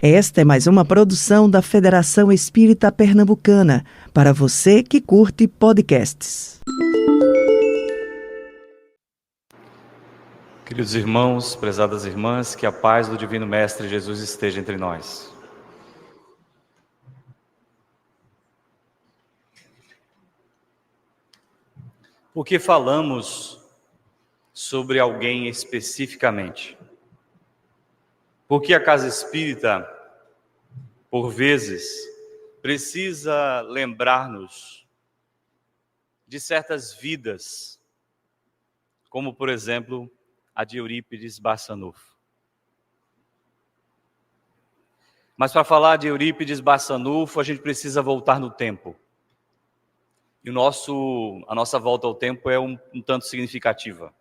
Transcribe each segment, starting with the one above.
Esta é mais uma produção da Federação Espírita Pernambucana, para você que curte podcasts. Queridos irmãos, prezadas irmãs, que a paz do Divino Mestre Jesus esteja entre nós. Por que falamos sobre alguém especificamente? Porque a casa espírita, por vezes, precisa lembrar-nos de certas vidas, como, por exemplo, a de Eurípides Barçanufo. Mas para falar de Eurípides Barçanufo, a gente precisa voltar no tempo. E a nossa volta ao tempo é um tanto significativa.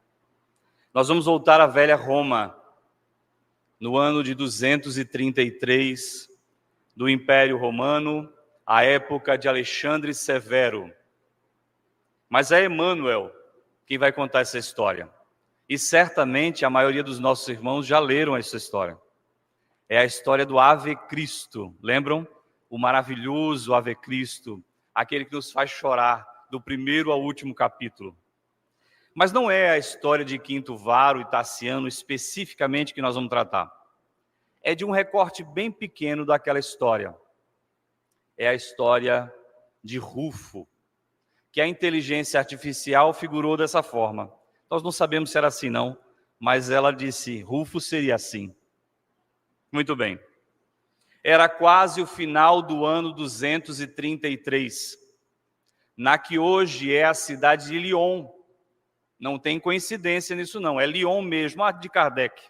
Nós vamos voltar à velha Roma, no ano de 233 do Império Romano, a época de Alexandre Severo. Mas é Emmanuel quem vai contar essa história. E certamente a maioria dos nossos irmãos já leram essa história. É a história do Ave Cristo. Lembram? O maravilhoso Ave Cristo, aquele que nos faz chorar do primeiro ao último capítulo. Mas não é a história de Quinto Varo e Tassiano especificamente que nós vamos tratar. É de um recorte bem pequeno daquela história. É a história de Rufo, que a inteligência artificial figurou dessa forma. Nós não sabemos se era assim não, mas ela disse, Rufo seria assim. Muito bem. Era quase o final do ano 233, na que hoje é a cidade de Lyon. Não tem coincidência nisso não, é Lyon mesmo, a de Kardec.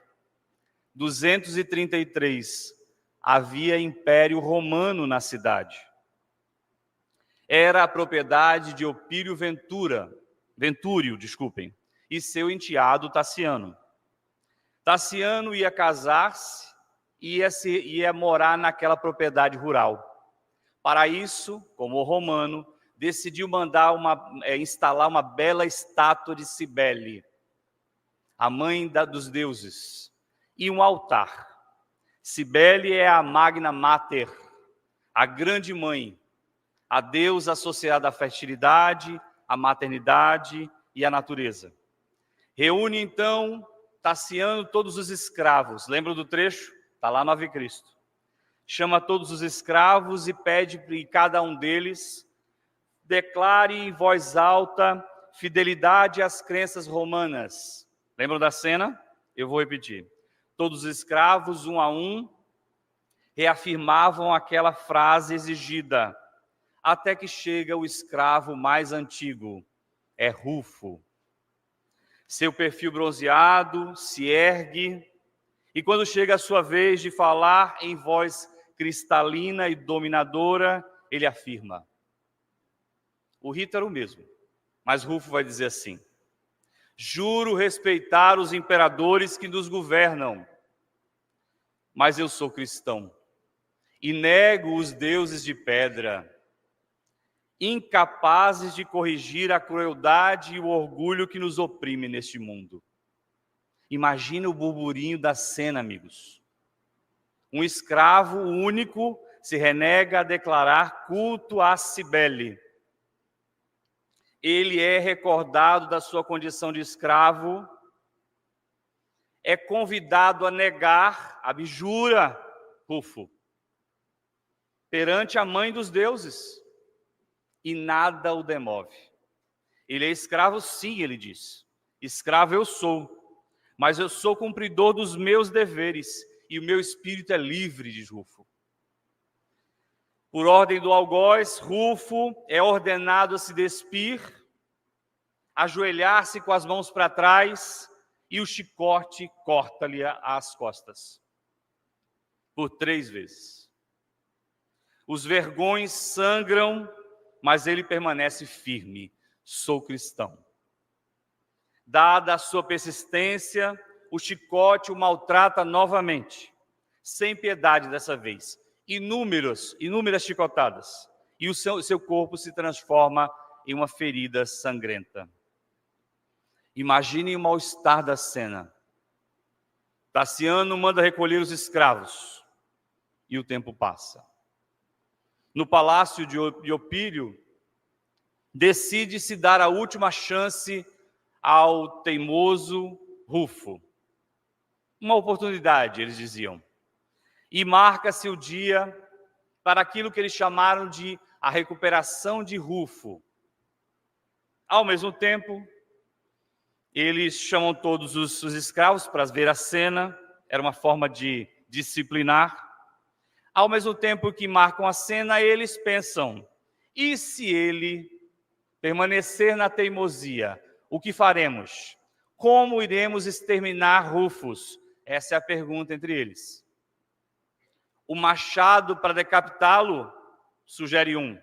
233, havia Império Romano na cidade. Era a propriedade de Opílio Ventúrio, e seu enteado Tassiano. Tassiano ia casar-se e ia morar naquela propriedade rural. Para isso, como romano, decidiu mandar instalar uma bela estátua de Cibele, a mãe dos deuses, e um altar. Cibele é a Magna Mater, a grande mãe, a deusa associada à fertilidade, à maternidade e à natureza. Reúne então Tassiano todos os escravos. Lembram do trecho? Está lá no Ave Cristo. Chama todos os escravos e pede que cada um deles declare em voz alta fidelidade às crenças romanas. Lembram da cena? Eu vou repetir. Todos os escravos, um a um, reafirmavam aquela frase exigida, até que chega o escravo mais antigo, é Rufo. Seu perfil bronzeado se ergue, e quando chega a sua vez de falar em voz cristalina e dominadora, ele afirma. O rito era o mesmo, mas Rufo vai dizer assim, juro respeitar os imperadores que nos governam, mas eu sou cristão e nego os deuses de pedra, incapazes de corrigir a crueldade e o orgulho que nos oprime neste mundo. Imagina o burburinho da cena, amigos. Um escravo único se renega a declarar culto a Cibele. Ele é recordado da sua condição de escravo, é convidado a negar, abjura, Rufo, perante a mãe dos deuses, e nada o demove. Ele é escravo sim, ele diz. Escravo eu sou, mas eu sou cumpridor dos meus deveres, e o meu espírito é livre, diz Rufo. Por ordem do algoz, Rufo é ordenado a se despir, ajoelhar-se com as mãos para trás, e o chicote corta-lhe as costas. Por 3 vezes. Os vergões sangram, mas ele permanece firme. Sou cristão. Dada a sua persistência, o chicote o maltrata novamente, sem piedade dessa vez. Inúmeras chicotadas. E o seu corpo se transforma em uma ferida sangrenta. Imaginem o mal-estar da cena. Tassiano manda recolher os escravos. e o tempo passa. No palácio de Opílio, decide-se dar a última chance ao teimoso Rufo. Uma oportunidade, eles diziam. E marca-se o dia para aquilo que eles chamaram de a recuperação de Rufo. Ao mesmo tempo, eles chamam todos os escravos para ver a cena, era uma forma de disciplinar. Ao mesmo tempo que marcam a cena, eles pensam, e se ele permanecer na teimosia, o que faremos? Como iremos exterminar Rufus? Essa é a pergunta entre eles. O machado para decapitá-lo, sugere um,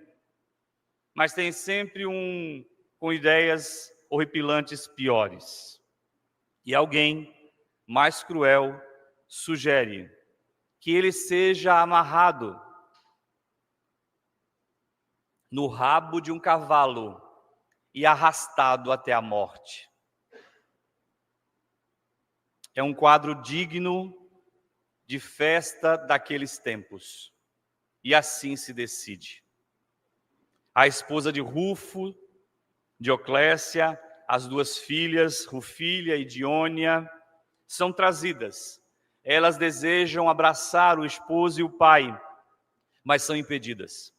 mas tem sempre um com ideias horripilantes piores. E alguém mais cruel sugere que ele seja amarrado no rabo de um cavalo e arrastado até a morte. É um quadro digno de festa daqueles tempos. E assim se decide. A esposa de Rufo, Dioclécia, as duas filhas, Rufília e Diônia, são trazidas. Elas desejam abraçar o esposo e o pai, mas são impedidas.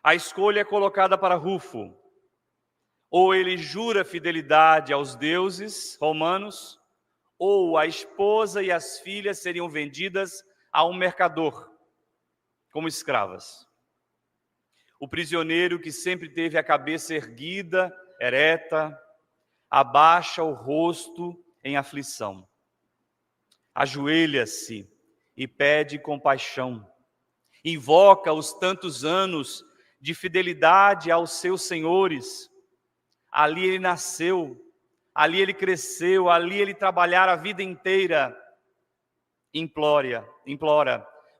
A escolha é colocada para Rufo. Ou ele jura fidelidade aos deuses romanos, ou a esposa e as filhas seriam vendidas a um mercador, como escravas. O prisioneiro que sempre teve a cabeça erguida, ereta, abaixa o rosto em aflição. Ajoelha-se e pede compaixão. Invoca os tantos anos de fidelidade aos seus senhores. Ali ele nasceu, ali ele cresceu, ali ele trabalhara a vida inteira. Implora,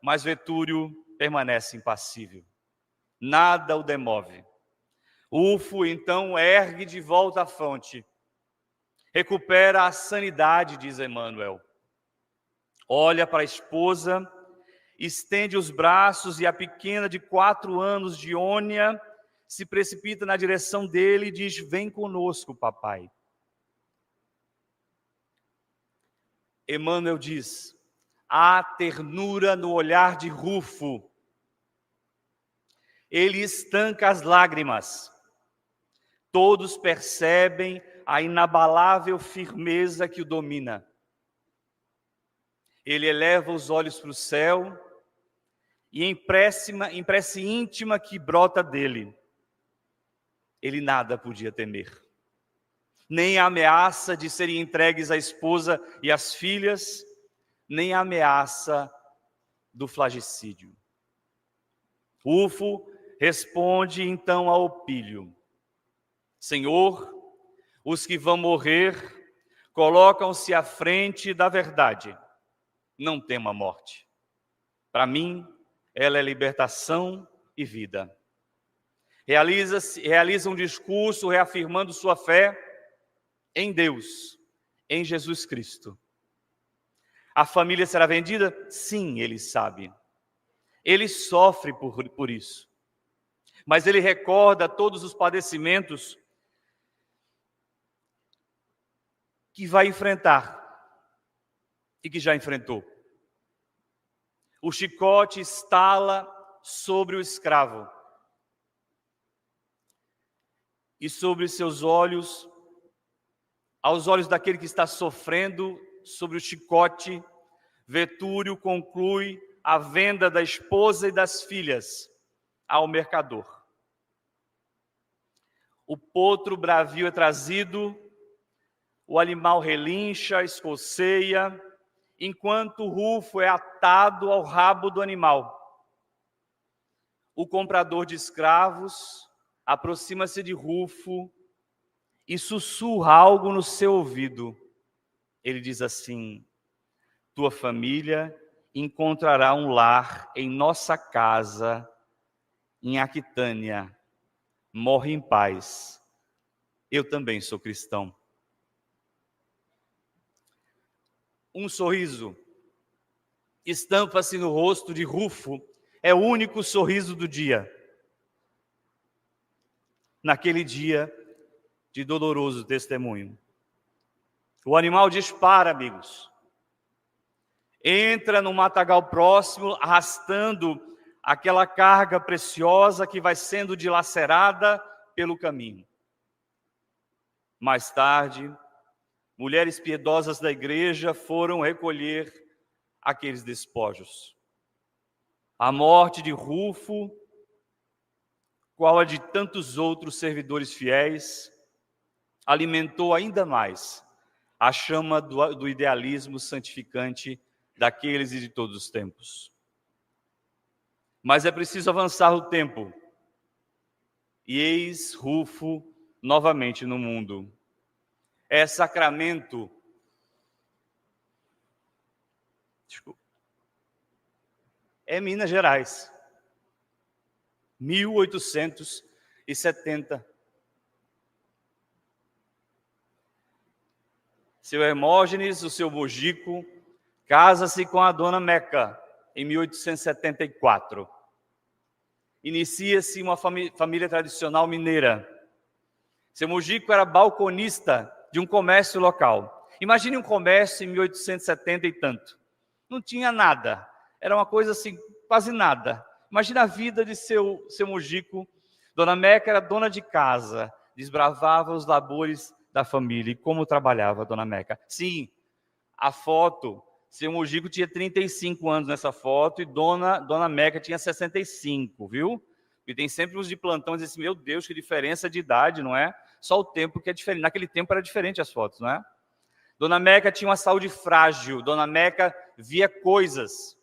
mas Vetúrio permanece impassível. Nada o demove. Rufo então ergue de volta a fronte. Recupera a sanidade, diz Emmanuel. Olha para a esposa, estende os braços e a pequena de 4 anos, Diônia, se precipita na direção dele e diz: vem conosco, papai. Emmanuel diz: há ternura no olhar de Rufo. Ele estanca as lágrimas. Todos percebem a inabalável firmeza que o domina. Ele eleva os olhos para o céu e em prece íntima que brota dele, ele nada podia temer. Nem a ameaça de serem entregues à esposa e às filhas, nem a ameaça do flagicídio. Rufo responde então a Opílio: Senhor, os que vão morrer colocam-se à frente da verdade. Não tema a morte. Para mim, ela é libertação e vida. Realiza um discurso reafirmando sua fé em Deus, em Jesus Cristo. A família será vendida? Sim, ele sabe. Ele sofre por isso. Mas ele recorda todos os padecimentos que vai enfrentar e que já enfrentou. O chicote estala sobre o escravo. E sobre seus olhos, aos olhos daquele que está sofrendo sobre o chicote, Vetúrio conclui a venda da esposa e das filhas ao mercador. O potro bravio é trazido, o animal relincha, escoceia, enquanto Rufo é atado ao rabo do animal. O comprador de escravos aproxima-se de Rufo e sussurra algo no seu ouvido. Ele diz assim: tua família encontrará um lar em nossa casa, em Aquitânia. Morre em paz. Eu também sou cristão. Um sorriso estampa-se no rosto de Rufo, é o único sorriso do dia. Naquele dia de doloroso testemunho. O animal dispara, amigos. Entra no matagal próximo, arrastando aquela carga preciosa que vai sendo dilacerada pelo caminho. Mais tarde, mulheres piedosas da igreja foram recolher aqueles despojos. A morte de Rufo, qual a de tantos outros servidores fiéis, alimentou ainda mais a chama do idealismo santificante daqueles e de todos os tempos. Mas é preciso avançar o tempo. E eis Rufo novamente no mundo. É Sacramento. Desculpa. É Minas Gerais. 1870. Seu Hermógenes, o seu Mojico, casa-se com a dona Meca em 1874. Inicia-se uma família tradicional mineira. Seu Mojico era balconista de um comércio local. Imagine um comércio em 1870 e tanto. Não tinha nada. Era uma coisa assim, quase nada. Imagina a vida de seu Mojico. Dona Meca era dona de casa, desbravava os labores da família. E como trabalhava a dona Meca? Sim, a foto, seu Mojico tinha 35 anos nessa foto e dona Meca tinha 65, viu? E tem sempre uns de plantão dizendo assim, meu Deus, que diferença de idade, não é? Só o tempo que é diferente. Naquele tempo era diferente as fotos, não é? Dona Meca tinha uma saúde frágil. Dona Meca via coisas.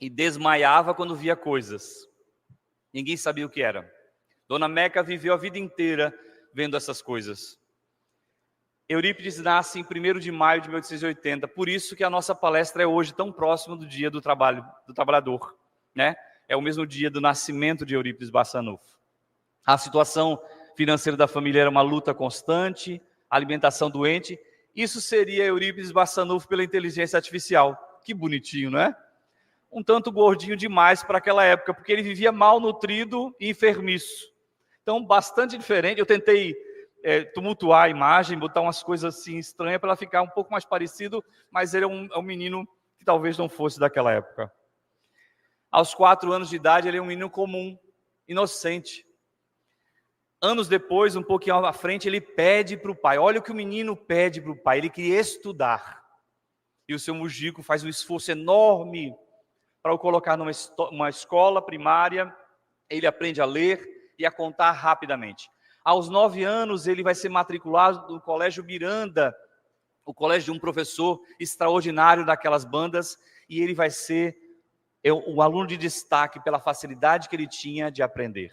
E desmaiava quando via coisas. Ninguém sabia o que era. Dona Meca viveu a vida inteira vendo essas coisas. Eurípides nasce em 1º de maio de 1880. Por isso que a nossa palestra é hoje tão próximo do dia do trabalhador, né? É o mesmo dia do nascimento de Eurípides Barçanufo. A situação financeira da família era uma luta constante, alimentação doente. Isso seria Eurípides Barçanufo pela inteligência artificial. Que bonitinho, não é? Um tanto gordinho demais para aquela época, porque ele vivia mal nutrido e enfermiço. Então, bastante diferente. Eu tentei tumultuar a imagem, botar umas coisas assim estranhas para ela ficar um pouco mais parecido, mas ele é um menino que talvez não fosse daquela época. Aos 4 anos de idade, ele é um menino comum, inocente. Anos depois, um pouquinho à frente, ele pede para o pai. Olha o que o menino pede para o pai. Ele queria estudar. E o seu Mojico faz um esforço enorme para o colocar numa escola primária. Ele aprende a ler e a contar rapidamente. Aos 9 anos, ele vai ser matriculado no Colégio Miranda, o colégio de um professor extraordinário daquelas bandas, e ele vai ser um aluno de destaque pela facilidade que ele tinha de aprender.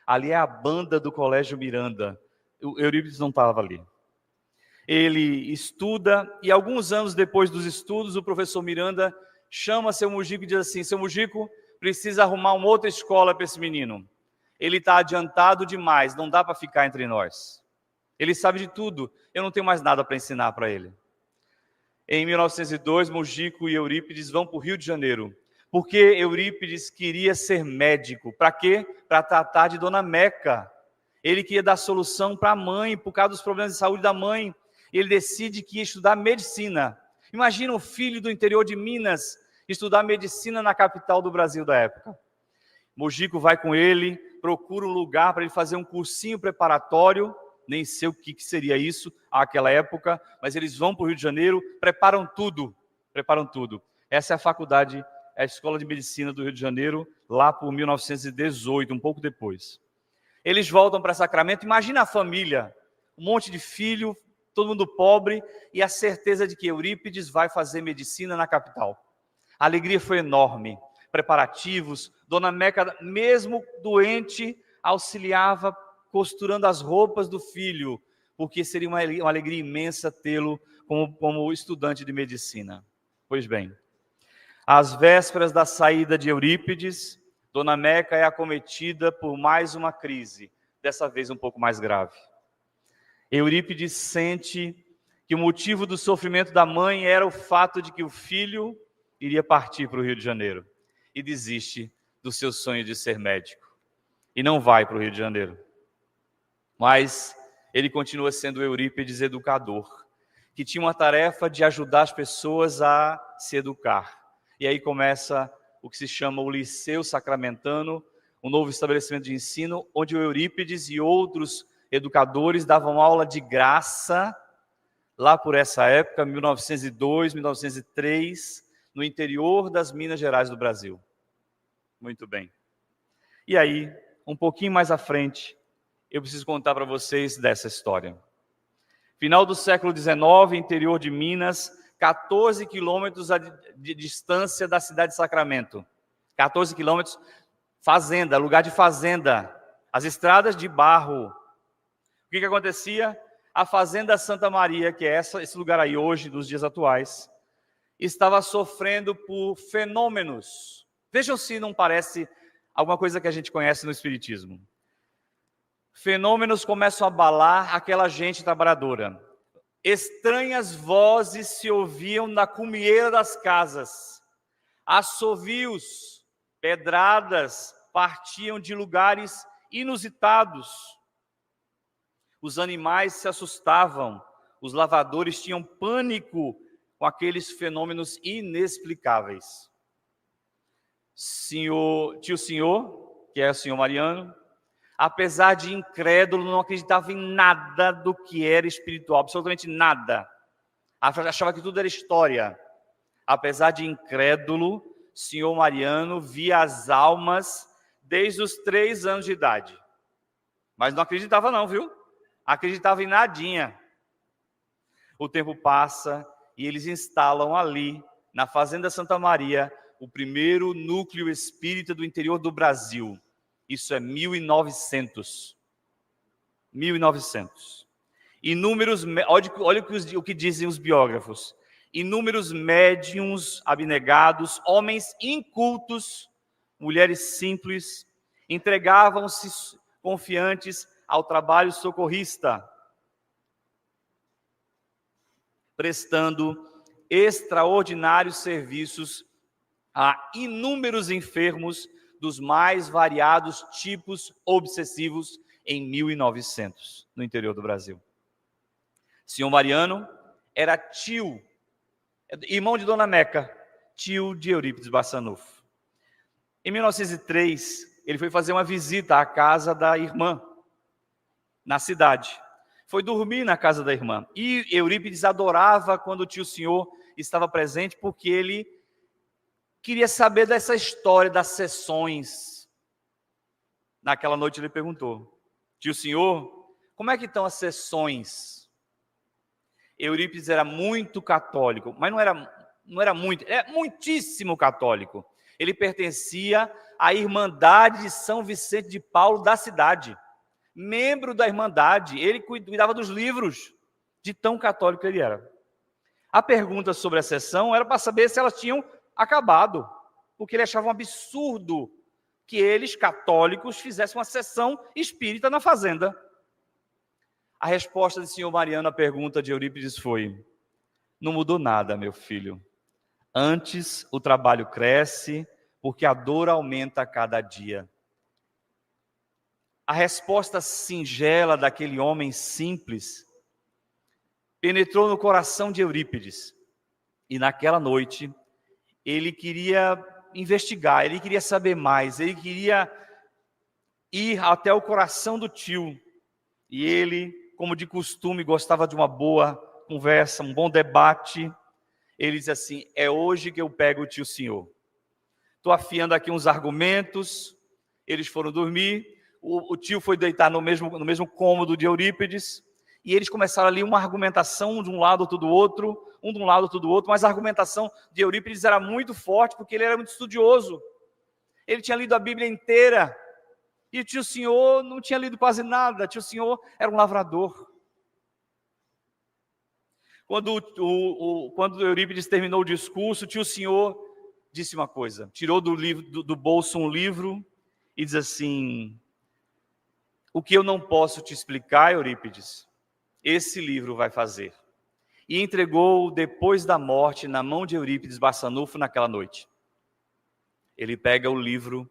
Ali é a banda do Colégio Miranda. O Eurípides não estava ali. Ele estuda, e alguns anos depois dos estudos, o professor Miranda chama seu Mojico e diz assim, seu Mojico, precisa arrumar uma outra escola para esse menino. Ele está adiantado demais, não dá para ficar entre nós. Ele sabe de tudo, eu não tenho mais nada para ensinar para ele. Em 1902, Mojico e Eurípides vão para o Rio de Janeiro, porque Eurípides queria ser médico. Para quê? Para tratar de Dona Meca. Ele queria dar solução para a mãe, por causa dos problemas de saúde da mãe. Ele decide que ia estudar medicina. Imagina um filho do interior de Minas estudar medicina na capital do Brasil da época. Mojico vai com ele, procura um lugar para ele fazer um cursinho preparatório, nem sei o que seria isso àquela época, mas eles vão para o Rio de Janeiro, preparam tudo. Essa é a faculdade, é a Escola de Medicina do Rio de Janeiro, lá por 1918, um pouco depois. Eles voltam para Sacramento, imagina a família, um monte de filho, todo mundo pobre, e a certeza de que Eurípides vai fazer medicina na capital. A alegria foi enorme, preparativos, Dona Meca, mesmo doente, auxiliava costurando as roupas do filho, porque seria uma alegria imensa tê-lo como estudante de medicina. Pois bem, às vésperas da saída de Eurípides, Dona Meca é acometida por mais uma crise, dessa vez um pouco mais grave. Eurípides sente que o motivo do sofrimento da mãe era o fato de que o filho iria partir para o Rio de Janeiro e desiste do seu sonho de ser médico e não vai para o Rio de Janeiro. Mas ele continua sendo Eurípides educador, que tinha uma tarefa de ajudar as pessoas a se educar. E aí começa o que se chama o Liceu Sacramentano, um novo estabelecimento de ensino, onde o Eurípides e outros educadores davam aula de graça, lá por essa época, 1902, 1903, no interior das Minas Gerais do Brasil. Muito bem. E aí, um pouquinho mais à frente, eu preciso contar para vocês dessa história. Final do século XIX, interior de Minas, 14 quilômetros de distância da cidade de Sacramento. 14 quilômetros, fazenda, lugar de fazenda. As estradas de barro. O que acontecia? A Fazenda Santa Maria, que é esse lugar aí hoje, nos dias atuais, estava sofrendo por fenômenos. Vejam se não parece alguma coisa que a gente conhece no Espiritismo. Fenômenos começam a abalar aquela gente trabalhadora. Estranhas vozes se ouviam na cumieira das casas. Assovios, pedradas partiam de lugares inusitados. Os animais se assustavam. Os lavadores tinham pânico com aqueles fenômenos inexplicáveis. Tio Senhor, que é o senhor Mariano, apesar de incrédulo, não acreditava em nada do que era espiritual, absolutamente nada. Achava que tudo era história. Apesar de incrédulo, senhor Mariano via as almas desde os 3 anos de idade. Mas não acreditava não, viu? Acreditava em nadinha. O tempo passa e eles instalam ali, na Fazenda Santa Maria, o primeiro núcleo espírita do interior do Brasil. Isso é 1900. 1900. Inúmeros, olha o que dizem os biógrafos. Inúmeros médiuns abnegados, homens incultos, mulheres simples, entregavam-se confiantes ao trabalho socorrista, prestando extraordinários serviços a inúmeros enfermos dos mais variados tipos obsessivos em 1900, no interior do Brasil. Senhor Mariano era tio, irmão de Dona Meca, tio de Eurípides Barçanufo. Em 1903, ele foi fazer uma visita à casa da irmã, na cidade. Foi dormir na casa da irmã. E Eurípides adorava quando o tio Senhor estava presente, porque ele queria saber dessa história das sessões. Naquela noite ele perguntou: tio Senhor, como é que estão as sessões? Eurípides era muito católico, mas não era muito, é muitíssimo católico. Ele pertencia à Irmandade de São Vicente de Paulo da cidade. Membro da Irmandade, ele cuidava dos livros, de tão católico que ele era. A pergunta sobre a sessão era para saber se elas tinham acabado, porque ele achava um absurdo que eles, católicos, fizessem uma sessão espírita na fazenda. A resposta de senhor Mariano à pergunta de Eurípides foi: não mudou nada, meu filho. Antes o trabalho cresce, porque a dor aumenta a cada dia. A resposta singela daquele homem simples penetrou no coração de Eurípides. E naquela noite, ele queria investigar, ele queria saber mais, ele queria ir até o coração do tio. E ele, como de costume, gostava de uma boa conversa, um bom debate. Ele diz assim: é hoje que eu pego o tio Senhor. Estou afiando aqui uns argumentos. Eles foram dormir. O tio foi deitar no mesmo cômodo de Eurípides. E eles começaram ali uma argumentação, um de um lado, outro do outro, um de um lado, outro do outro. Mas a argumentação de Eurípides era muito forte, porque ele era muito estudioso. Ele tinha lido a Bíblia inteira. E o tio Senhor não tinha lido quase nada. O tio Senhor era um lavrador. Quando Eurípides terminou o discurso, o tio Senhor disse uma coisa. Tirou do bolso um livro e diz assim: o que eu não posso te explicar, Eurípides, esse livro vai fazer. e entregou depois da morte na mão de Eurípides Barçanufo naquela noite. Ele pega o livro,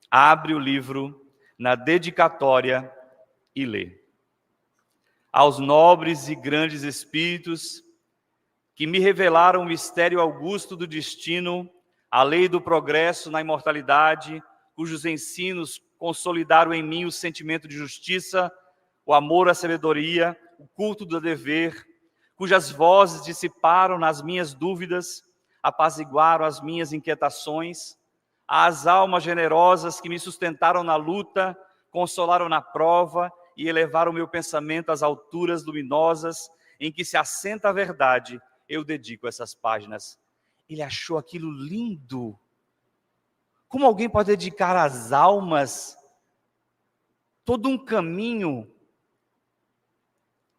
abre o livro na dedicatória e lê. Aos nobres e grandes espíritos que me revelaram o mistério augusto do destino, a lei do progresso na imortalidade, cujos ensinos consolidaram em mim o sentimento de justiça, o amor à sabedoria, o culto do dever, cujas vozes dissiparam nas minhas dúvidas, apaziguaram as minhas inquietações, às almas generosas que me sustentaram na luta, consolaram na prova e elevaram meu pensamento às alturas luminosas em que se assenta a verdade, eu dedico essas páginas. Ele achou aquilo lindo. Como alguém pode dedicar às almas todo um caminho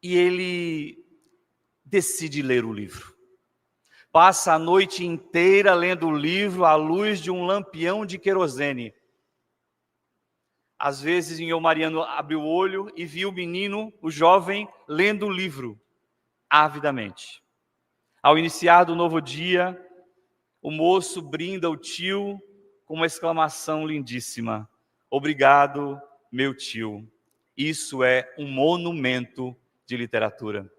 e ele decide ler o livro. Passa a noite inteira lendo o livro à luz de um lampião de querosene. Às vezes, o Mariano abriu o olho e viu o menino, o jovem, lendo o livro, avidamente. Ao iniciar do novo dia, o moço brinda o tio com uma exclamação lindíssima. Obrigado, meu tio. Isso é um monumento de literatura.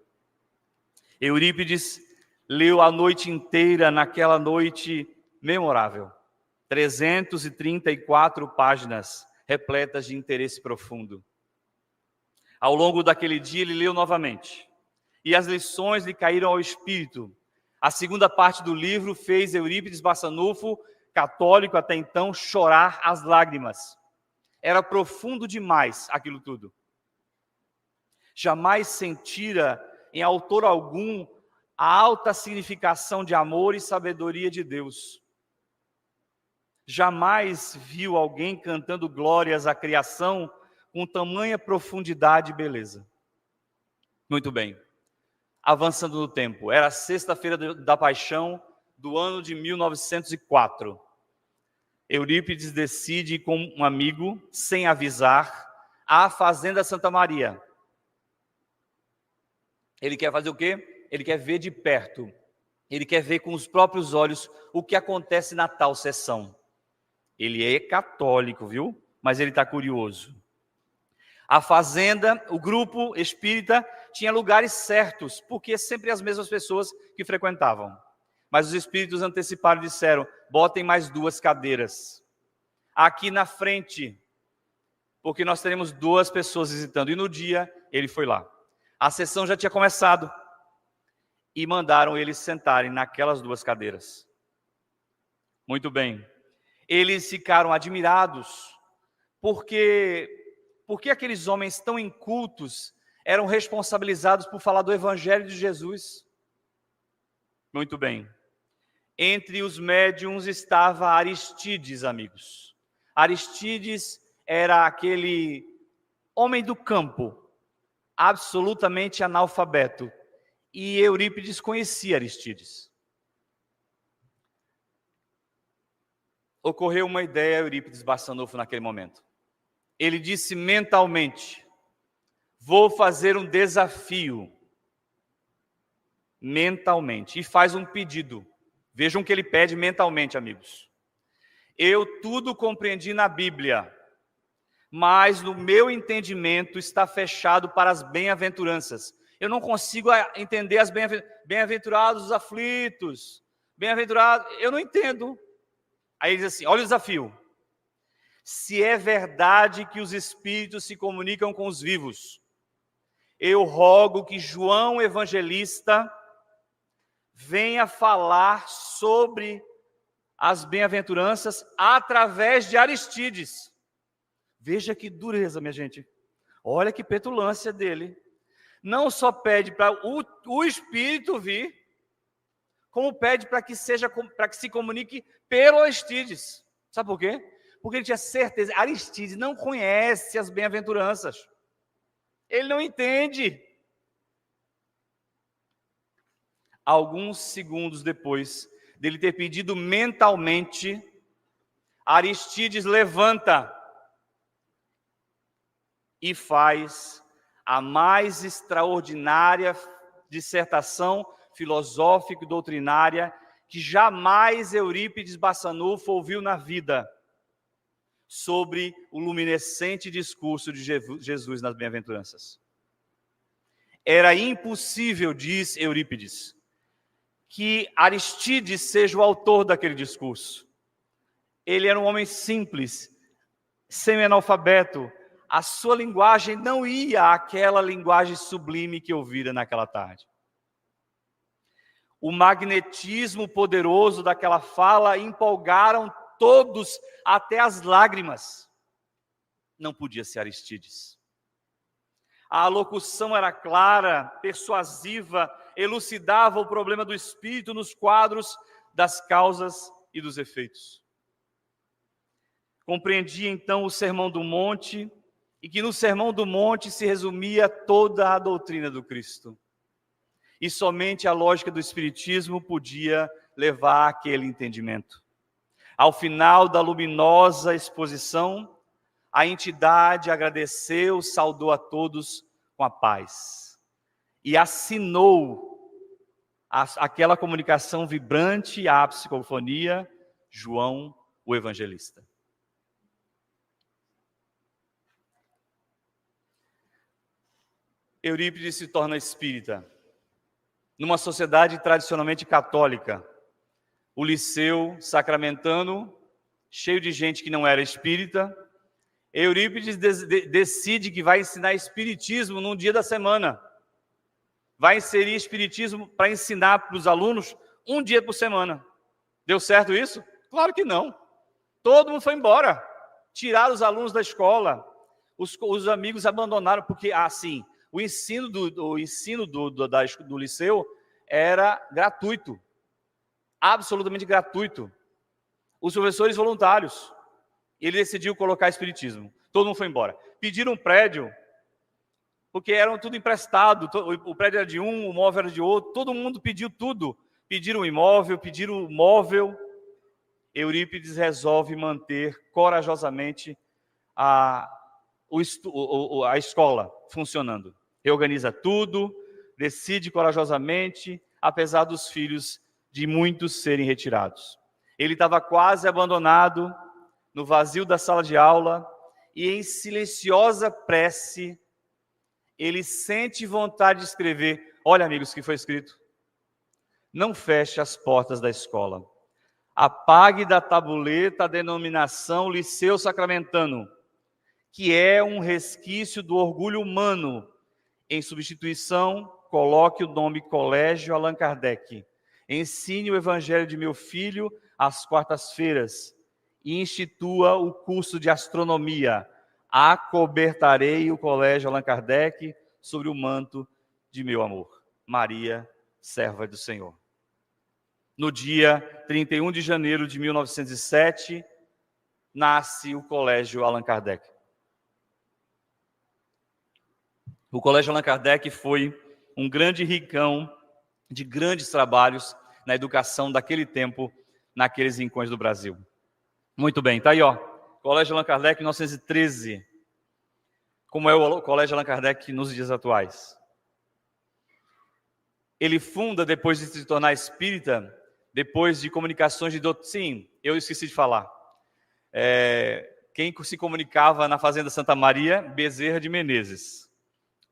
Eurípides leu a noite inteira naquela noite memorável. 334 páginas repletas de interesse profundo. Ao longo daquele dia ele leu novamente. E as lições lhe caíram ao espírito. A segunda parte do livro fez Eurípides Barçanufo, católico até então, chorar as lágrimas. Era profundo demais aquilo tudo. Jamais sentira em autor algum a alta significação de amor e sabedoria de Deus. Jamais viu alguém cantando glórias à criação com tamanha profundidade e beleza. Muito bem. Avançando no tempo, era a sexta-feira da Paixão do ano de 1904. Eurípides decide ir com um amigo, sem avisar, à Fazenda Santa Maria. Ele quer fazer o quê? Ele quer ver de perto. Ele quer ver com os próprios olhos o que acontece na tal sessão. Ele é católico, viu? Mas ele está curioso. A fazenda, o grupo espírita, tinha lugares certos, porque sempre as mesmas pessoas que frequentavam. Mas os espíritos anteciparam e disseram, botem mais 2 cadeiras. Aqui na frente, porque nós teremos 2 pessoas visitando. E no dia, ele foi lá. A sessão já tinha começado. E mandaram eles sentarem naquelas 2 cadeiras. Muito bem. Eles ficaram admirados, porque aqueles homens tão incultos eram responsabilizados por falar do Evangelho de Jesus. Muito bem. Entre os médiuns estava Aristides, amigos. Aristides era aquele homem do campo, absolutamente analfabeto. E Eurípides conhecia Aristides. Ocorreu uma ideia a Eurípides Barçanufo naquele momento. Ele disse mentalmente, vou fazer um desafio. Mentalmente. E faz um pedido. Vejam o que ele pede mentalmente, amigos. Eu tudo compreendi na Bíblia, mas no meu entendimento está fechado para as bem-aventuranças. Eu não consigo entender as bem-aventurados os aflitos, bem-aventurados, eu não entendo. Aí ele diz assim, olha o desafio. Se é verdade que os espíritos se comunicam com os vivos, eu rogo que João Evangelista venha falar sobre as bem-aventuranças através de Aristides. Veja que dureza, minha gente. Olha que petulância dele. Não só pede para o Espírito vir, como pede para que se comunique pelo Aristides. Sabe por quê? Porque ele tinha certeza, Aristides não conhece as bem-aventuranças. Ele não entende. Alguns segundos depois dele ter pedido mentalmente, Aristides levanta e faz a mais extraordinária dissertação filosófica e doutrinária que jamais Eurípides Barçanufo ouviu na vida sobre o luminescente discurso de Jesus nas bem-aventuranças. Era impossível, diz Eurípides, que Arístides seja o autor daquele discurso. Ele era um homem simples, semi-analfabeto. A sua linguagem não ia àquela linguagem sublime que ouvira naquela tarde. O magnetismo poderoso daquela fala empolgaram todos até as lágrimas. Não podia ser Arístides. A alocução era clara, persuasiva, elucidava o problema do espírito nos quadros das causas e dos efeitos. Compreendia então o Sermão do Monte, e que no Sermão do Monte se resumia toda a doutrina do Cristo. E somente a lógica do Espiritismo podia levar àquele entendimento. Ao final da luminosa exposição, a entidade agradeceu, saudou a todos com a paz. E assinou aquela comunicação vibrante à psicofonia, João, o Evangelista. Eurípides se torna espírita. Numa sociedade tradicionalmente católica, o liceu sacramentano, cheio de gente que não era espírita, Eurípides decide que vai ensinar espiritismo num dia da semana. Vai inserir espiritismo para ensinar para os alunos um dia por semana. Deu certo isso? Claro que não. Todo mundo foi embora. Tiraram os alunos da escola. Os amigos abandonaram, porque, assim, o ensino do liceu era gratuito. Absolutamente gratuito. Os professores voluntários. Ele decidiu colocar espiritismo. Todo mundo foi embora. Pediram um prédio, porque eram tudo emprestado. O prédio era de um, o móvel era de outro. Todo mundo pediu tudo. Pediram um imóvel, pediram um móvel. Eurípides resolve manter corajosamente a escola funcionando. Reorganiza tudo, decide corajosamente, apesar dos filhos de muitos serem retirados. Ele estava quase abandonado no vazio da sala de aula e em silenciosa prece, ele sente vontade de escrever. Olha, amigos, o que foi escrito. Não feche as portas da escola. Apague da tabuleta a denominação Liceu Sacramentano, que é um resquício do orgulho humano. Em substituição, coloque o nome Colégio Allan Kardec. Ensine o Evangelho de meu filho às quartas-feiras e institua o curso de astronomia. Acobertarei o Colégio Allan Kardec sobre o manto de meu amor. Maria, serva do Senhor. No dia 31 de janeiro de 1907, nasce o Colégio Allan Kardec. O Colégio Allan Kardec foi um grande rincão de grandes trabalhos na educação daquele tempo, naqueles rincões do Brasil. Muito bem, tá aí, ó. Colégio Allan Kardec, 1913. Como é o Colégio Allan Kardec nos dias atuais? Ele funda, depois de se tornar espírita, depois de comunicações de doutrina. Sim, eu esqueci de falar. Quem se comunicava na Fazenda Santa Maria? Bezerra de Menezes.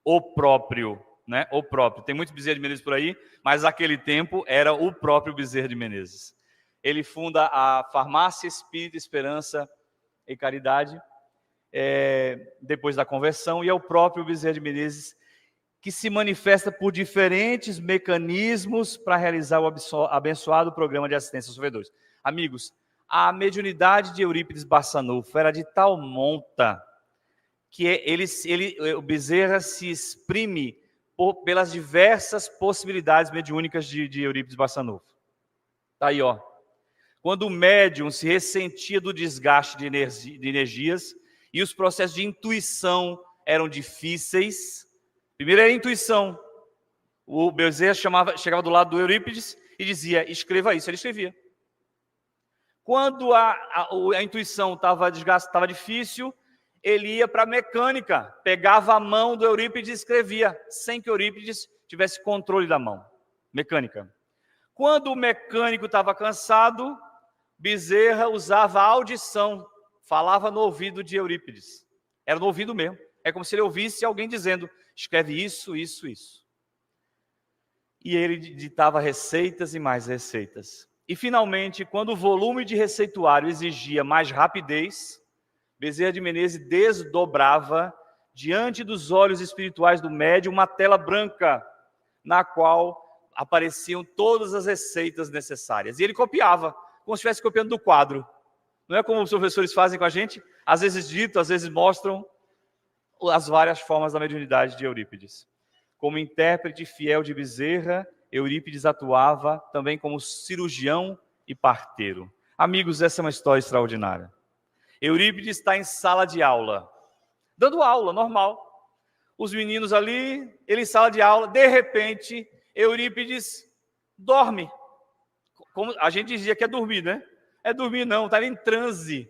O próprio, né? O próprio. Tem muito Bezerra de Menezes por aí, mas naquele tempo era o próprio Bezerra de Menezes. Ele funda a Farmácia Espírita Esperança e Caridade, depois da conversão, e é o próprio Bezerra de Menezes que se manifesta por diferentes mecanismos para realizar o abençoado programa de assistência aos sofredores. Amigos, a mediunidade de Eurípides Barçanufo era de tal monta que o Bezerra se exprime pelas diversas possibilidades mediúnicas de Eurípides Barçanufo. Está aí, ó. Quando o médium se ressentia do desgaste de energias e os processos de intuição eram difíceis. Primeiro era a intuição. O Bezerra chegava do lado do Eurípides e dizia, escreva isso. Ele escrevia. Quando a intuição estava difícil, ele ia para a mecânica, pegava a mão do Eurípides e escrevia, sem que Eurípides tivesse controle da mão, mecânica. Quando o mecânico estava cansado, Bezerra usava a audição, falava no ouvido de Eurípides. Era no ouvido mesmo. É como se ele ouvisse alguém dizendo, escreve isso, isso, isso. E ele ditava receitas e mais receitas. E, finalmente, quando o volume de receituário exigia mais rapidez, Bezerra de Menezes desdobrava, diante dos olhos espirituais do médium, uma tela branca, na qual apareciam todas as receitas necessárias. E ele copiava, como se estivesse copiando do quadro. Não é como os professores fazem com a gente? Às vezes ditam, às vezes mostram as várias formas da mediunidade de Eurípides. Como intérprete fiel de Bezerra, Eurípides atuava também como cirurgião e parteiro. Amigos, essa é uma história extraordinária. Eurípides está em sala de aula, dando aula, normal. Os meninos ali, ele em sala de aula, de repente, Eurípides dorme. Como a gente dizia que é dormir, né? É dormir não, está em transe.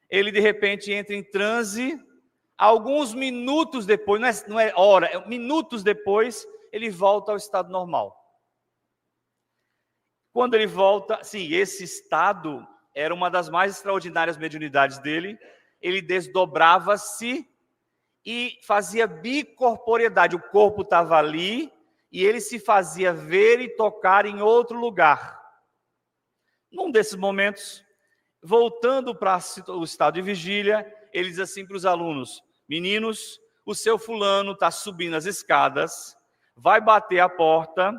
Ele de repente entra em transe, alguns minutos depois, não é hora, minutos depois, ele volta ao estado normal. Quando ele volta, sim, esse estado era uma das mais extraordinárias mediunidades dele, ele desdobrava-se e fazia bicorporeidade, o corpo estava ali e ele se fazia ver e tocar em outro lugar. Num desses momentos, voltando para o estado de vigília, ele diz assim para os alunos, meninos, o seu fulano está subindo as escadas, vai bater a porta,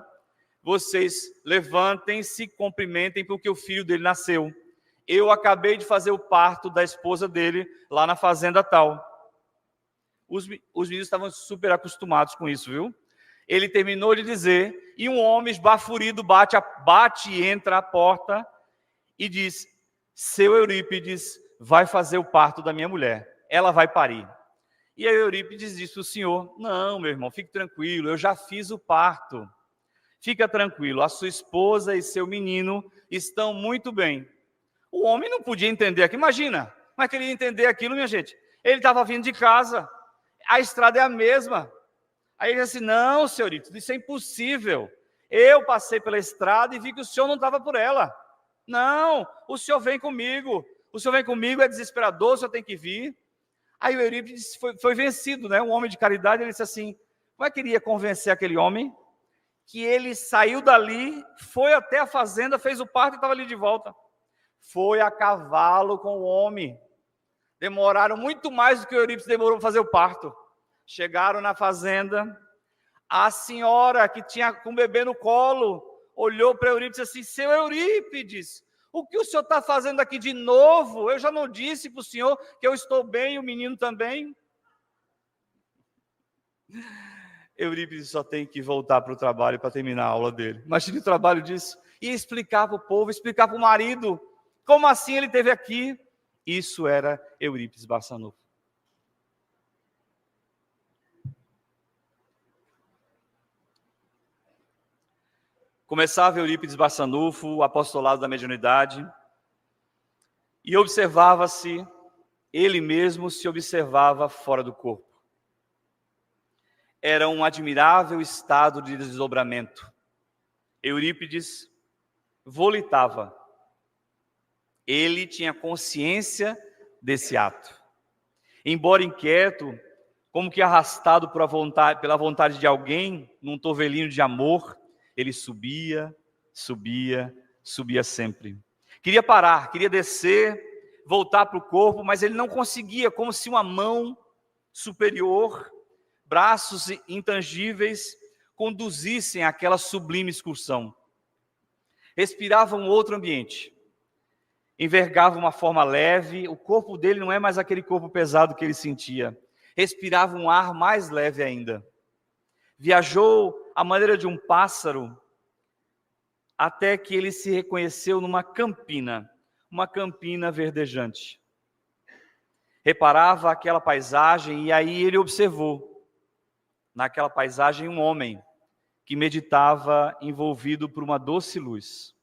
vocês levantem-se, cumprimentem, porque o filho dele nasceu. Eu acabei de fazer o parto da esposa dele lá na fazenda tal. Os meninos estavam super acostumados com isso, viu? Ele terminou de dizer, e um homem esbaforido bate e entra à porta e diz, seu Eurípides vai fazer o parto da minha mulher, ela vai parir. E aí Eurípides disse para o senhor, não, meu irmão, fique tranquilo, eu já fiz o parto. Fica tranquilo, a sua esposa e seu menino estão muito bem. O homem não podia entender aquilo, imagina, mas queria entender aquilo, minha gente. Ele estava vindo de casa, a estrada é a mesma. Aí ele disse assim, não, senhor Eurípides, isso é impossível. Eu passei pela estrada e vi que o senhor não estava por ela. Não, o senhor vem comigo, é desesperador, o senhor tem que vir. Aí o Eurípides foi vencido, né? Um homem de caridade, ele disse assim, como é que ele ia convencer aquele homem que ele saiu dali, foi até a fazenda, fez o parto e estava ali de volta. Foi a cavalo com o homem. Demoraram muito mais do que o Eurípides demorou para fazer o parto. Chegaram na fazenda, a senhora que tinha com o bebê no colo, olhou para Eurípides e disse assim, seu Eurípides, o que o senhor está fazendo aqui de novo? Eu já não disse para o senhor que eu estou bem, o menino também. Eurípides só tem que voltar para o trabalho para terminar a aula dele. Imagine o trabalho disso. E explicar para o povo, explicar para o marido, como assim ele esteve aqui? Isso era Eurípides Barçanufo. Começava Eurípides Barçanufo, o apostolado da mediunidade, e observava-se, ele mesmo se observava fora do corpo. Era um admirável estado de desdobramento. Eurípides volitava. Ele tinha consciência desse ato. Embora inquieto, como que arrastado pela vontade de alguém, num tovelinho de amor, ele subia sempre. Queria parar, queria descer, voltar para o corpo, mas ele não conseguia, como se uma mão superior, braços intangíveis, conduzissem aquela sublime excursão. Respirava um outro ambiente. Envergava uma forma leve, o corpo dele não é mais aquele corpo pesado que ele sentia. Respirava um ar mais leve ainda. Viajou à maneira de um pássaro, até que ele se reconheceu numa campina, uma campina verdejante. Reparava aquela paisagem e aí ele observou, naquela paisagem, um homem que meditava envolvido por uma doce luz.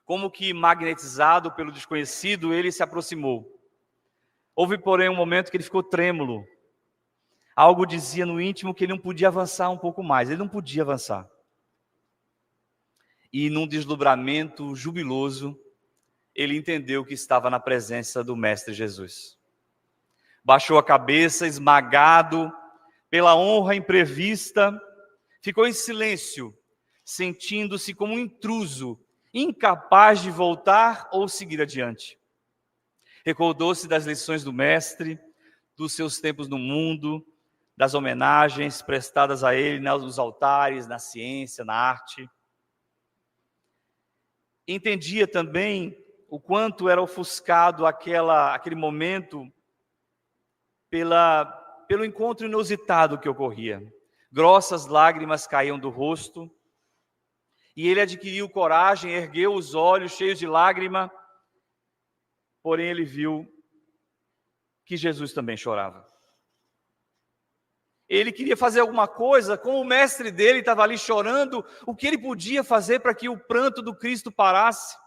Como que magnetizado pelo desconhecido, ele se aproximou. Houve, porém, um momento que ele ficou trêmulo. algo dizia no íntimo que ele não podia avançar um pouco mais, ele não podia avançar. E num desdobramento jubiloso, ele entendeu que estava na presença do Mestre Jesus. Baixou a cabeça, esmagado pela honra imprevista, ficou em silêncio, sentindo-se como um intruso, incapaz de voltar ou seguir adiante. Recordou-se das lições do Mestre, dos seus tempos no mundo, das homenagens prestadas a ele nos altares, na ciência, na arte. Entendia também o quanto era ofuscado aquele momento pelo encontro inusitado que ocorria. Grossas lágrimas caíam do rosto, e ele adquiriu coragem, ergueu os olhos cheios de lágrima, porém ele viu que Jesus também chorava. Ele queria fazer alguma coisa, como o mestre dele estava ali chorando, o que ele podia fazer para que o pranto do Cristo parasse?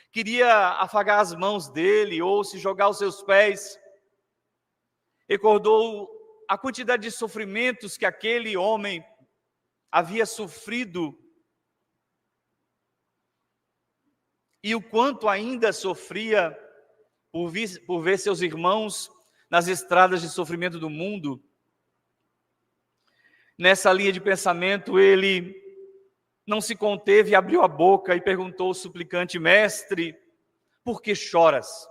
Queria afagar as mãos dele ou se jogar aos seus pés. Recordou a quantidade de sofrimentos que aquele homem havia sofrido e o quanto ainda sofria por ver seus irmãos nas estradas de sofrimento do mundo. Nessa linha de pensamento, ele não se conteve, abriu a boca e perguntou ao suplicante: mestre, por que choras?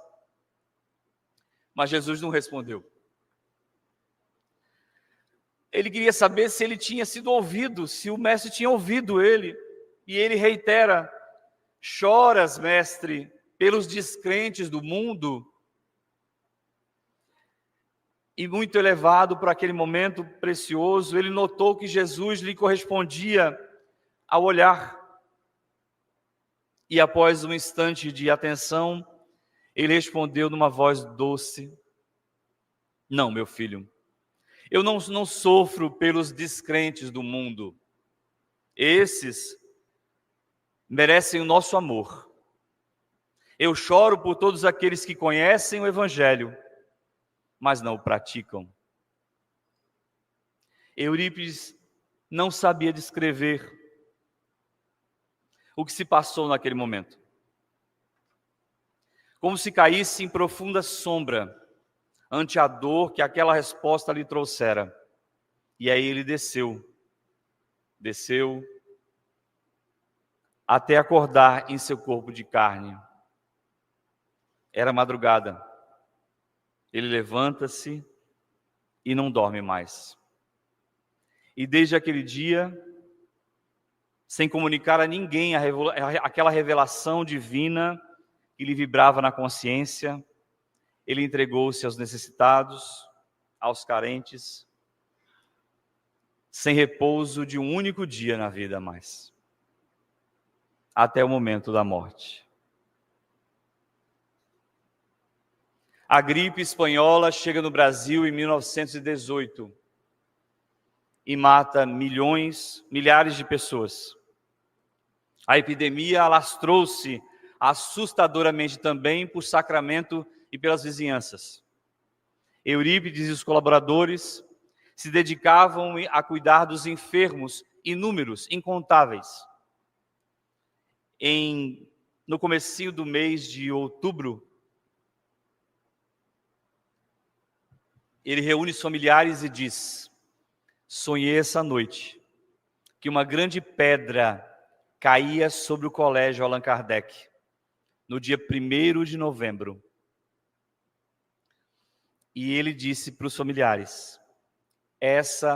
Mas Jesus não respondeu. Ele queria saber se ele tinha sido ouvido, se o mestre tinha ouvido ele. E ele reitera: choras, mestre, pelos descrentes do mundo? E muito elevado para aquele momento precioso, ele notou que Jesus lhe correspondia ao olhar. E após um instante de atenção, ele respondeu numa voz doce: não, meu filho, eu não sofro pelos descrentes do mundo. Esses merecem o nosso amor. Eu choro por todos aqueles que conhecem o Evangelho, mas não o praticam. Eurípides não sabia descrever o que se passou naquele momento. Como se caísse em profunda sombra ante a dor que aquela resposta lhe trouxera. E aí ele desceu até acordar em seu corpo de carne. Era madrugada. Ele levanta-se e não dorme mais. E desde aquele dia, sem comunicar a ninguém aquela revelação divina que lhe vibrava na consciência, ele entregou-se aos necessitados, aos carentes, sem repouso de um único dia na vida mais, até o momento da morte. A gripe espanhola chega no Brasil em 1918 e mata milhares de pessoas. A epidemia alastrou-se assustadoramente também por Sacramento e pelas vizinhanças. Eurípides e os colaboradores se dedicavam a cuidar dos enfermos, inúmeros, incontáveis. No comecinho do mês de outubro, ele reúne os familiares e diz: sonhei essa noite que uma grande pedra caía sobre o colégio Allan Kardec, no dia 1º de novembro. E ele disse para os familiares: esse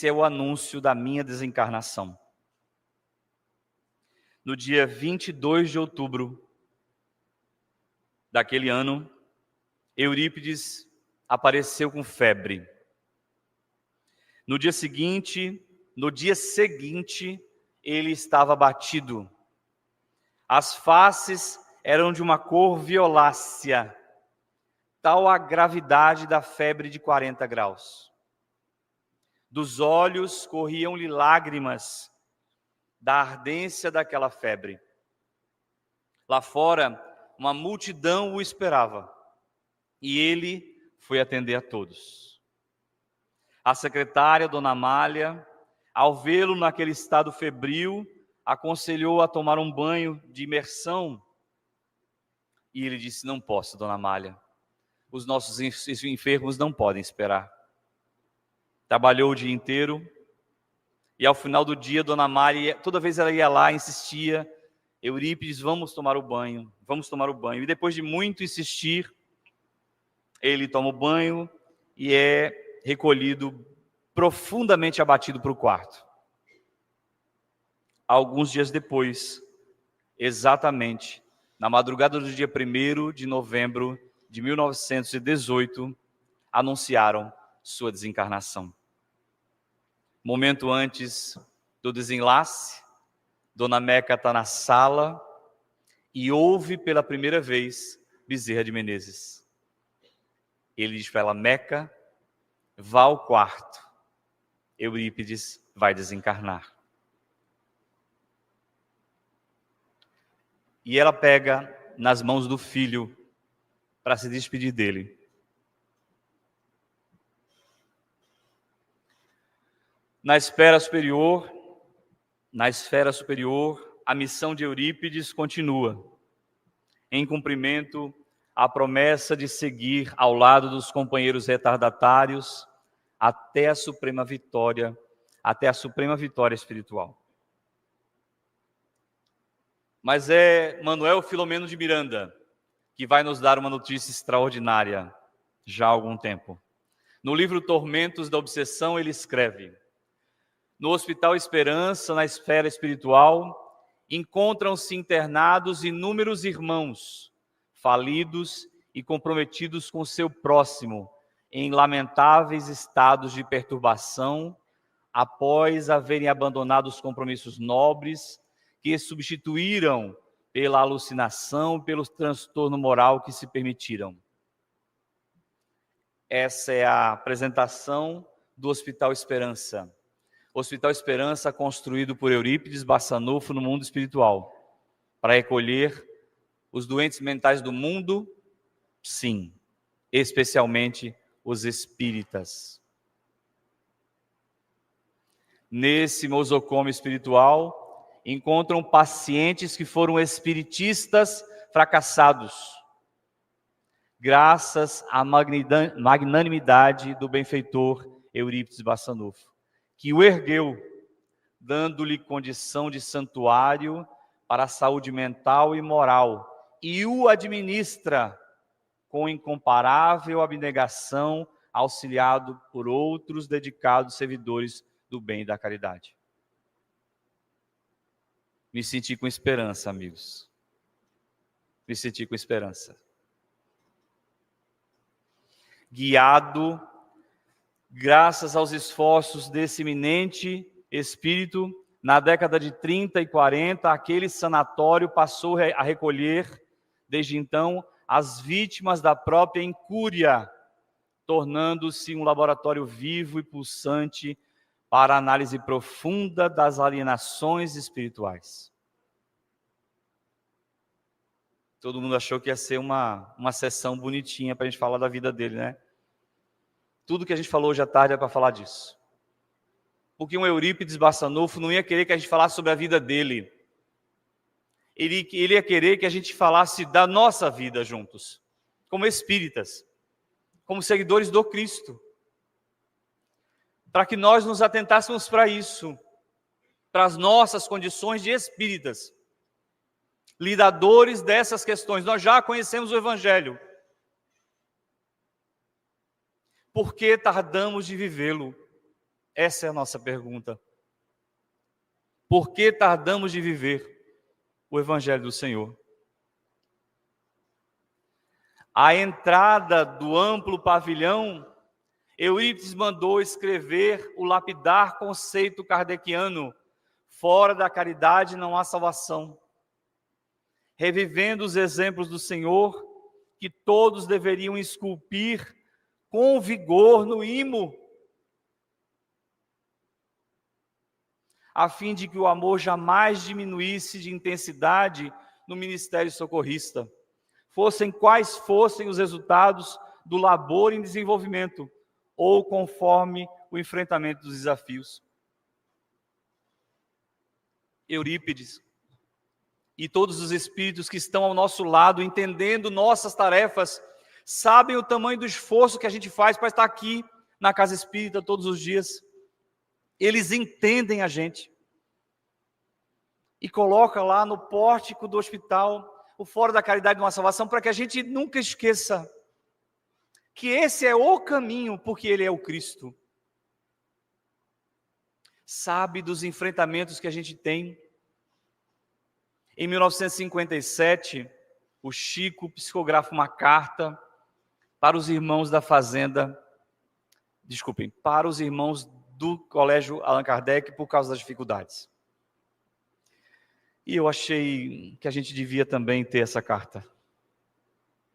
é o anúncio da minha desencarnação. No dia 22 de outubro daquele ano, Eurípides apareceu com febre. No dia seguinte, ele estava abatido. As faces eram de uma cor violácea, tal a gravidade da febre de 40 graus. Dos olhos corriam-lhe lágrimas da ardência daquela febre. Lá fora, uma multidão o esperava. E ele, foi atender a todos. A secretária, Dona Amália, ao vê-lo naquele estado febril, aconselhou a tomar um banho de imersão. E ele disse: não posso, Dona Amália. Os nossos enfermos não podem esperar. Trabalhou o dia inteiro. E ao final do dia, Dona Amália, toda vez ela ia lá, insistia: Eurípides, vamos tomar o banho, vamos tomar o banho. E depois de muito insistir, ele toma o banho e é recolhido profundamente abatido para o quarto. Alguns dias depois, exatamente na madrugada do dia 1º de novembro de 1918, anunciaram sua desencarnação. Momento antes do desenlace, Dona Meca está na sala e ouve pela primeira vez Bezerra de Menezes. Ele diz para ela: Meca, vá ao quarto, Eurípides vai desencarnar. E ela pega nas mãos do filho para se despedir dele. Na esfera superior, a missão de Eurípides continua, em cumprimento à promessa de seguir ao lado dos companheiros retardatários até a suprema vitória espiritual. Mas é Manuel Filomeno de Miranda que vai nos dar uma notícia extraordinária já há algum tempo. No livro Tormentos da Obsessão, ele escreve: no Hospital Esperança, na esfera espiritual, encontram-se internados inúmeros irmãos, falidos e comprometidos com seu próximo, em lamentáveis estados de perturbação, após haverem abandonado os compromissos nobres que substituíram pela alucinação, pelo transtorno moral que se permitiram. Essa é a apresentação do Hospital Esperança. Hospital Esperança construído por Eurípides Barçanufo no mundo espiritual, para recolher os doentes mentais do mundo, sim, especialmente os espíritas. Nesse mosocômio espiritual, encontram pacientes que foram espiritistas fracassados, graças à magnanimidade do benfeitor Eurípides Barçanufo, que o ergueu, dando-lhe condição de santuário para a saúde mental e moral, e o administra com incomparável abnegação, auxiliado por outros dedicados servidores do bem e da caridade. Me senti com esperança, amigos. Me senti com esperança. Guiado, graças aos esforços desse eminente espírito, na década de 30 e 40, aquele sanatório passou a recolher, desde então, as vítimas da própria incúria, tornando-se um laboratório vivo e pulsante para a análise profunda das alienações espirituais. Todo mundo achou que ia ser uma sessão bonitinha para a gente falar da vida dele, né? Tudo que a gente falou hoje à tarde é para falar disso. Porque um Eurípides Barçanufo não ia querer que a gente falasse sobre a vida dele. Ele ia querer que a gente falasse da nossa vida juntos, como espíritas, como seguidores do Cristo. Para que nós nos atentássemos para isso, para as nossas condições de espíritas, lidadores dessas questões. Nós já conhecemos o Evangelho. Por que tardamos de vivê-lo? Essa é a nossa pergunta. Por que tardamos de viver o Evangelho do Senhor? À entrada do amplo pavilhão, Eurípides mandou escrever o lapidar conceito kardeciano: fora da caridade não há salvação. Revivendo os exemplos do Senhor, que todos deveriam esculpir com vigor no imo, a fim de que o amor jamais diminuísse de intensidade no ministério socorrista, fossem quais fossem os resultados do labor em desenvolvimento ou conforme o enfrentamento dos desafios. Eurípides e todos os espíritos que estão ao nosso lado, entendendo nossas tarefas, sabem o tamanho do esforço que a gente faz para estar aqui na Casa Espírita todos os dias. Eles entendem a gente. E coloca lá no pórtico do hospital o Fórum da Caridade de uma Salvação, para que a gente nunca esqueça que esse é o caminho, porque ele é o Cristo. Sabe dos enfrentamentos que a gente tem. Em 1957, o Chico psicografa uma carta para os irmãos da fazenda, para os irmãos do Colégio Allan Kardec por causa das dificuldades. E eu achei que a gente devia também ter essa carta.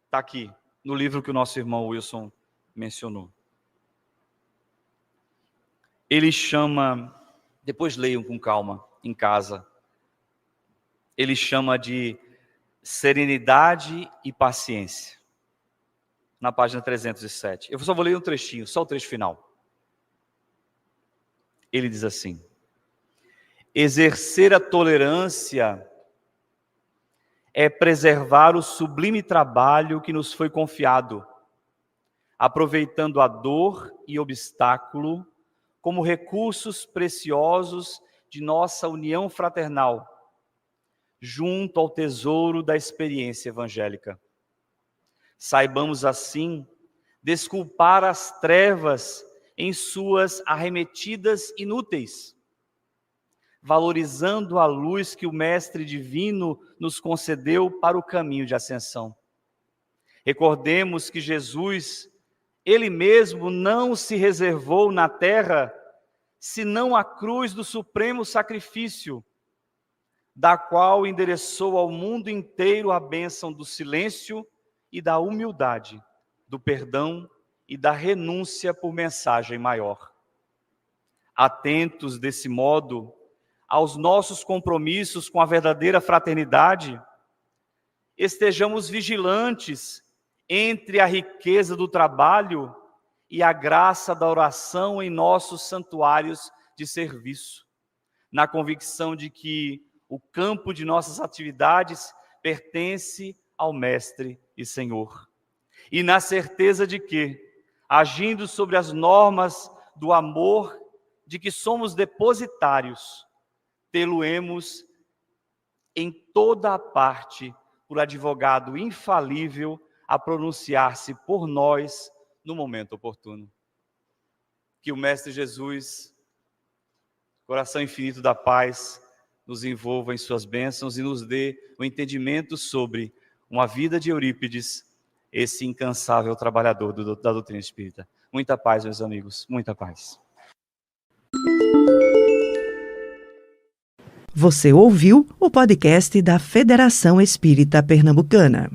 Está aqui, no livro que o nosso irmão Wilson mencionou. Ele chama, depois leiam com calma, em casa, ele chama de serenidade e paciência. Na página 307. Eu só vou ler um trechinho, só o trecho final. Ele diz assim: exercer a tolerância é preservar o sublime trabalho que nos foi confiado, aproveitando a dor e obstáculo como recursos preciosos de nossa união fraternal, junto ao tesouro da experiência evangélica. Saibamos assim desculpar as trevas em suas arremetidas inúteis, valorizando a luz que o Mestre Divino nos concedeu para o caminho de ascensão. Recordemos que Jesus, Ele mesmo não se reservou na terra, senão a cruz do supremo sacrifício, da qual endereçou ao mundo inteiro a bênção do silêncio e da humildade, do perdão e da renúncia por mensagem maior. Atentos desse modo aos nossos compromissos com a verdadeira fraternidade, estejamos vigilantes entre a riqueza do trabalho e a graça da oração em nossos santuários de serviço, na convicção de que o campo de nossas atividades pertence ao Mestre e Senhor. E na certeza de que, agindo sobre as normas do amor de que somos depositários, tê-lo-emos em toda a parte por advogado infalível a pronunciar-se por nós no momento oportuno. Que o Mestre Jesus, coração infinito da paz, nos envolva em suas bênçãos e nos dê o entendimento sobre uma vida de Eurípides, esse incansável trabalhador da doutrina espírita. Muita paz, meus amigos, muita paz. Você ouviu o podcast da Federação Espírita Pernambucana.